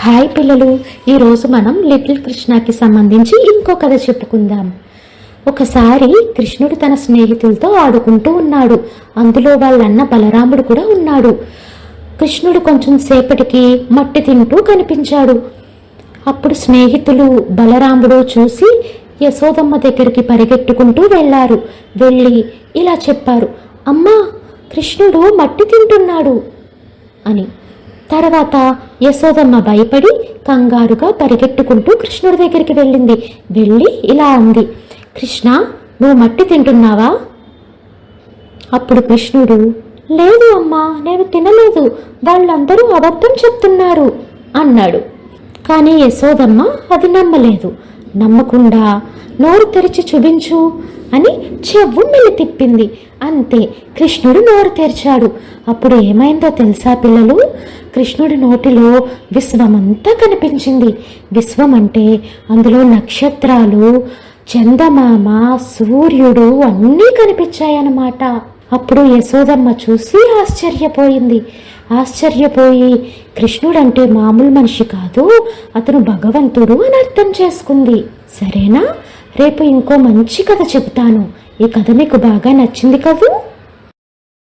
Hi పిల్లలు, ఈరోజు మనం లిటిల్ కృష్ణకి సంబంధించి ఇంకో కథ చెప్పుకుందాం. ఒకసారి కృష్ణుడు తన స్నేహితులతో ఆడుకుంటూ ఉన్నాడు. అందులో వాళ్ళన్న బలరాముడు కూడా ఉన్నాడు. కృష్ణుడు కొంచెం సేపటికి మట్టి తింటూ కనిపించాడు. అప్పుడు స్నేహితులు బలరాముడు చూసి యశోదమ్మ దగ్గరికి పరిగెట్టుకుంటూ వెళ్ళి ఇలా చెప్పారు, అమ్మా, కృష్ణుడు మట్టి తింటున్నాడు అని. తర్వాత యశోదమ్మ భయపడి కంగారుగా పరిగెట్టుకుంటూ కృష్ణుడి దగ్గరికి వెళ్ళి ఇలా అంది, కృష్ణ, నువ్వు మట్టి తింటున్నావా? అప్పుడు కృష్ణుడు, లేదు అమ్మా, నేను తినలేదు, వాళ్ళందరూ అబద్ధం చెప్తున్నారు అన్నాడు. కానీ యశోదమ్మ అది నమ్మలేదు. నమ్మకుండా నోరు తెరిచి చూపించు అని చెవు మెల్లి తిప్పింది. అంతే, కృష్ణుడు నోరు తెరిచాడు. అప్పుడు ఏమైందో తెలుసా పిల్లలు? కృష్ణుడి నోటిలో విశ్వమంతా కనిపించింది. విశ్వం అంటే అందులో నక్షత్రాలు, చందమామ, సూర్యుడు అన్నీ కనిపించాయన్నమాట. అప్పుడు యశోదమ్మ చూసి ఆశ్చర్యపోయి కృష్ణుడంటే మామూలు మనిషి కాదు, అతను భగవంతుడు అని అర్థం చేసుకుంది. సరేనా? రేపు ఇంకో మంచి కథ చెబుతాను. ఈ కథ మీకు బాగా నచ్చింది కదూ?